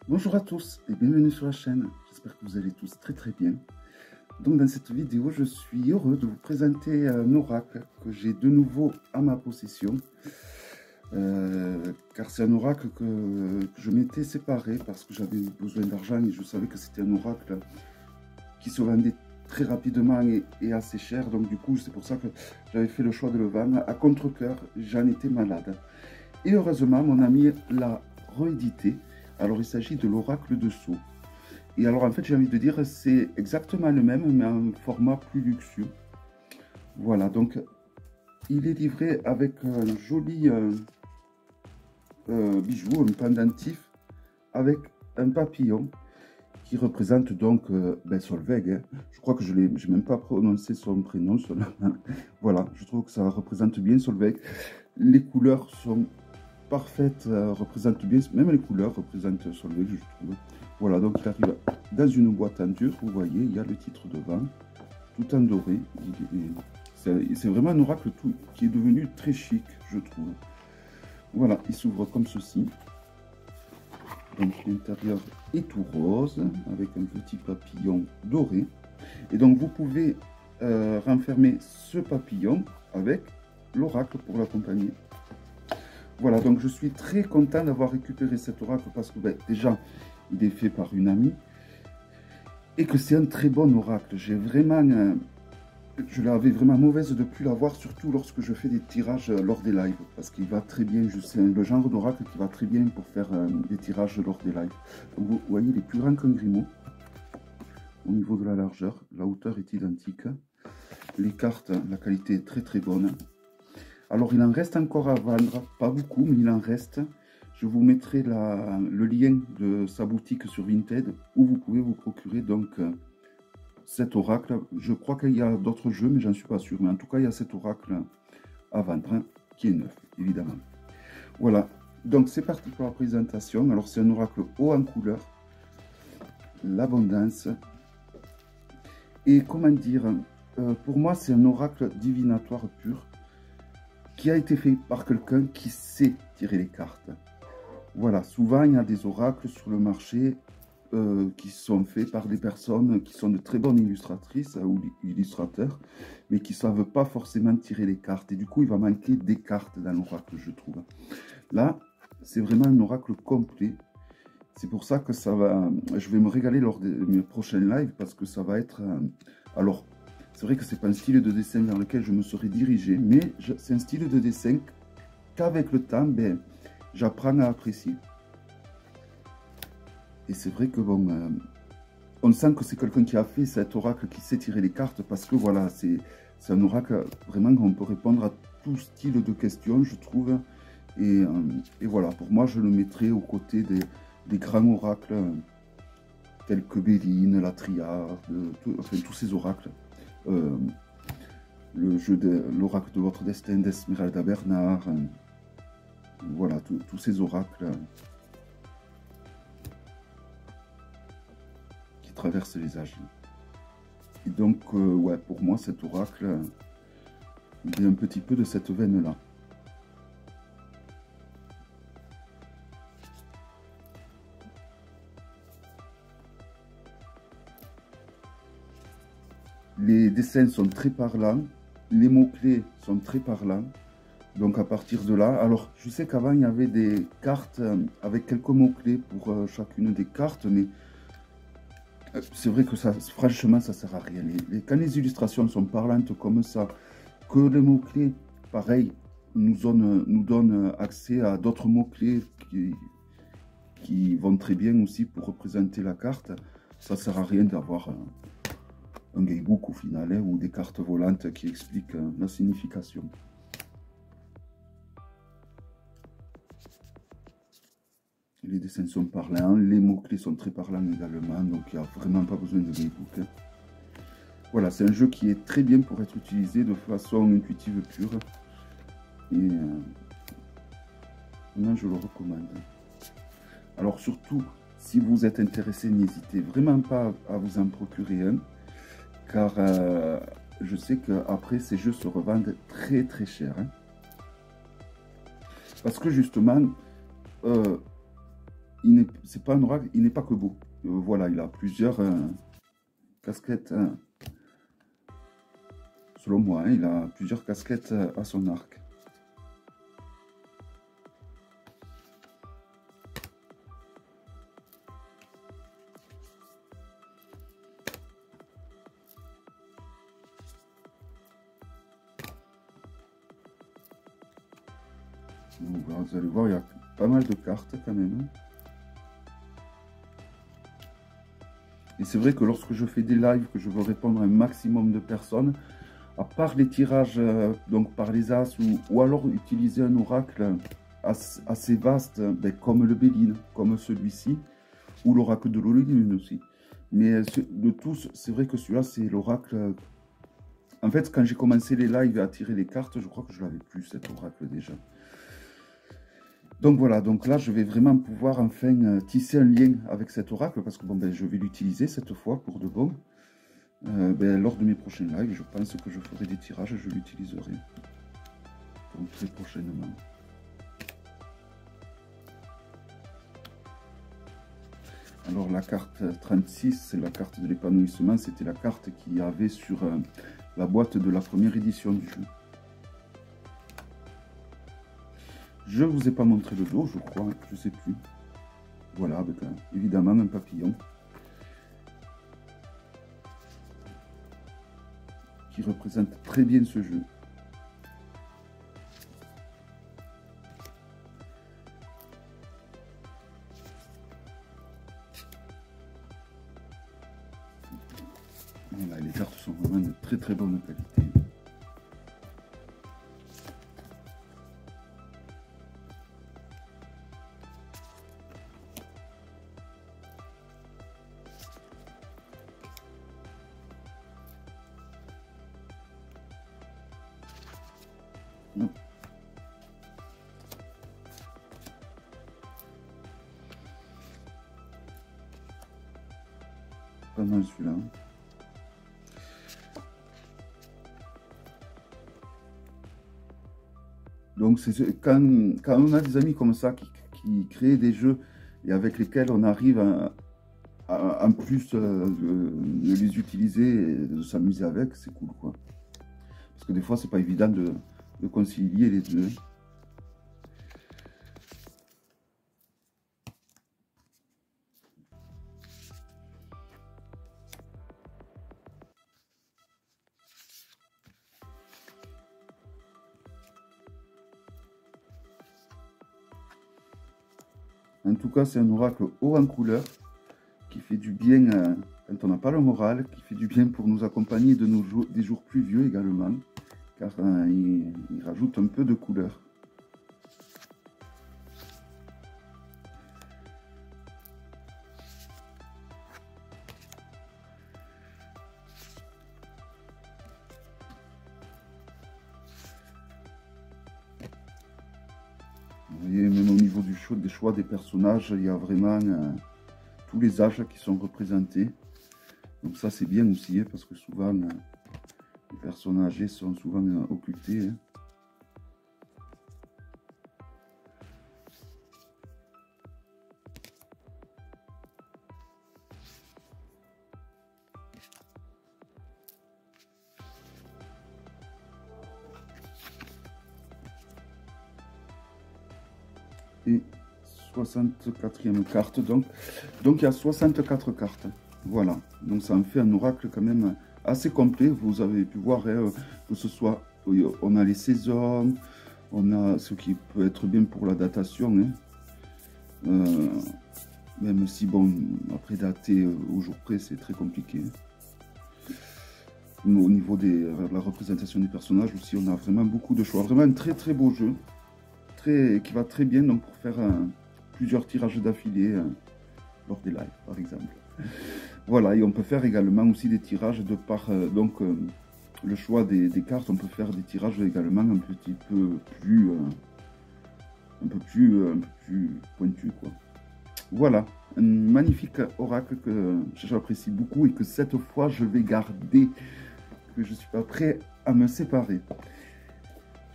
Bonjour à tous et bienvenue sur la chaîne, j'espère que vous allez tous très bien. Donc dans cette vidéo, je suis heureux de vous présenter un oracle que j'ai de nouveau à ma possession. Car c'est un oracle que je m'étais séparé parce que j'avais besoin d'argent et je savais que c'était un oracle qui se vendait très rapidement et assez cher. Donc du coup, c'est pour ça que j'avais fait le choix de le vendre. À contre-cœur, j'en étais malade. Et heureusement, mon ami l'a réédité. Alors il s'agit de l'oracle de Sceaux. Et alors en fait j'ai envie de dire c'est exactement le même mais en format plus luxueux. Voilà, donc il est livré avec un joli bijou, un pendentif avec un papillon qui représente donc Solveig. Hein. Je crois que je n'ai même pas prononcé son prénom. Voilà, je trouve que ça représente bien Solveig. Les couleurs sont parfaites, représentent bien, même les couleurs représentent Solveig, je trouve. Voilà, donc il arrive dans une boîte en dur, vous voyez, il y a le titre devant, tout en doré. C'est vraiment un oracle qui est devenu très chic, je trouve. Voilà, il s'ouvre comme ceci. Donc l'intérieur est tout rose, avec un petit papillon doré. Et donc vous pouvez renfermer ce papillon avec l'oracle pour l'accompagner. Voilà, donc je suis très content d'avoir récupéré cet oracle parce que déjà, il est fait par une amie et que c'est un très bon oracle. Je l'avais vraiment mauvaise de ne plus l'avoir, surtout lorsque je fais des tirages lors des lives, parce qu'il va très bien, c'est le genre d'oracle qui va très bien pour faire des tirages lors des lives. Donc, vous voyez, il est plus grand qu'un Grimaud au niveau de la largeur, la hauteur est identique. Les cartes, la qualité est très bonne. Alors, il en reste encore à vendre, pas beaucoup, mais il en reste. Je vous mettrai le lien de sa boutique sur Vinted, où vous pouvez vous procurer donc cet oracle. Je crois qu'il y a d'autres jeux, mais j'en suis pas sûr. Mais en tout cas, il y a cet oracle à vendre, hein, qui est neuf, évidemment. Voilà, donc c'est parti pour la présentation. Alors, c'est un oracle haut en couleur, l'abondance. Et comment dire, pour moi, c'est un oracle divinatoire pur, qui a été fait par quelqu'un qui sait tirer les cartes. Voilà, souvent il y a des oracles sur le marché qui sont faits par des personnes qui sont de très bonnes illustratrices ou illustrateurs, mais qui ne savent pas forcément tirer les cartes. Et du coup, il va manquer des cartes dans l'oracle, je trouve. Là, c'est vraiment un oracle complet. C'est pour ça que je vais me régaler lors de mes prochains lives, parce que ça va être... alors, c'est vrai que c'est pas un style de dessin vers lequel je me serais dirigé, mais c'est un style de dessin qu'avec le temps, j'apprends à apprécier. Et c'est vrai que bon, on sent que c'est quelqu'un qui a fait cet oracle, qui sait tirer les cartes, parce que voilà, c'est un oracle vraiment qu'on peut répondre à tout style de questions, je trouve. Et voilà, pour moi, je le mettrai aux côtés des grands oracles tels que Béline, la Triade, enfin tous ces oracles. Le jeu de l'oracle de votre destin d'Esmeralda Bernard. Voilà, tous ces oracles qui traversent les âges. Et donc, ouais, pour moi, cet oracle, il est un petit peu de cette veine-là. Les dessins sont très parlants, les mots-clés sont très parlants. Donc à partir de là, alors je sais qu'avant il y avait des cartes avec quelques mots-clés pour chacune des cartes, mais c'est vrai que ça, franchement, ça sert à rien. Quand les illustrations sont parlantes comme ça, que les mots-clés, pareil, nous donnent accès à d'autres mots-clés qui vont très bien aussi pour représenter la carte, ça sert à rien d'avoir un guidebook au final, hein, ou des cartes volantes qui expliquent la signification. Les dessins sont parlants, les mots-clés sont très parlants également, donc il n'y a vraiment pas besoin de guidebook. Hein. Voilà, c'est un jeu qui est très bien pour être utilisé de façon intuitive pure. Et vraiment, je le recommande. Alors surtout, si vous êtes intéressé, n'hésitez vraiment pas à vous en procurer un, car je sais qu'après, ces jeux se revendent très cher. Hein. Parce que justement, c'est pas un oracle, il n'est pas que beau. Voilà, il a plusieurs casquettes, selon moi, hein, il a plusieurs casquettes à son arc. Donc, vous allez voir, il y a pas mal de cartes quand même. Et c'est vrai que lorsque je fais des lives, que je veux répondre à un maximum de personnes, à part les tirages donc par les as, ou alors utiliser un oracle assez vaste, ben, comme le Béline, comme celui-ci, ou l'oracle de l'Olympe aussi. Mais de tous, c'est vrai que celui-là, c'est l'oracle. En fait, quand j'ai commencé les lives à tirer les cartes, je crois que je l'avais plus, cet oracle déjà. Donc voilà, donc là, je vais vraiment pouvoir enfin tisser un lien avec cet oracle, parce que bon, ben, je vais l'utiliser cette fois pour de bon. Ben, lors de mes prochains lives, je pense que je ferai des tirages et je l'utiliserai. Donc très prochainement. Alors la carte 36, c'est la carte de l'épanouissement, c'était la carte qu'il y avait sur la boîte de la première édition du jeu. Je ne vous ai pas montré le dos, je crois, je ne sais plus. Voilà, avec évidemment un papillon qui représente très bien ce jeu. Voilà, les cartes sont vraiment de très très bonne qualité. Non. Pas mal celui-là. Donc quand on a des amis comme ça qui créent des jeux et avec lesquels on arrive en plus de les utiliser et de s'amuser avec, c'est cool quoi. Parce que des fois c'est pas évident de concilier les deux. En tout cas, c'est un oracle haut en couleur qui fait du bien quand on n'a pas le moral, qui fait du bien pour nous accompagner de des jours pluvieux également, car il rajoute un peu de couleur. Vous voyez, même au niveau des choix des personnages, il y a vraiment tous les âges qui sont représentés. Donc ça c'est bien aussi, hein, parce que souvent les personnes âgées sont souvent occultés. Hein. Et 64e carte, donc il y a 64 cartes. Voilà, donc ça en fait un oracle quand même assez complet. Vous avez pu voir hein, que ce soit, on a les saisons, on a ce qui peut être bien pour la datation. Hein. Même si, bon, après dater au jour près, c'est très compliqué. Au niveau de la représentation des personnages aussi, on a vraiment beaucoup de choix. Vraiment un très très beau jeu. Qui va très bien donc, pour faire plusieurs tirages d'affilée lors des lives par exemple. Voilà, et on peut faire également aussi des tirages de par le choix des cartes, on peut faire des tirages également un petit peu plus pointus quoi. Voilà, un magnifique oracle que j'apprécie beaucoup et que cette fois je vais garder, que je suis pas prêt à me séparer.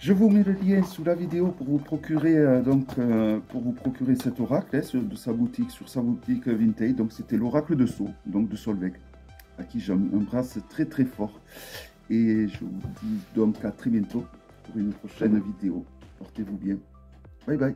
Je vous mets le lien sous la vidéo pour vous procurer cet oracle de sa boutique, sur sa boutique Vintage. Donc c'était l'oracle de Sceaux, donc de Solveig, à qui j'embrasse très très fort. Et je vous dis donc à très bientôt pour une prochaine vidéo. Portez-vous bien. Bye bye.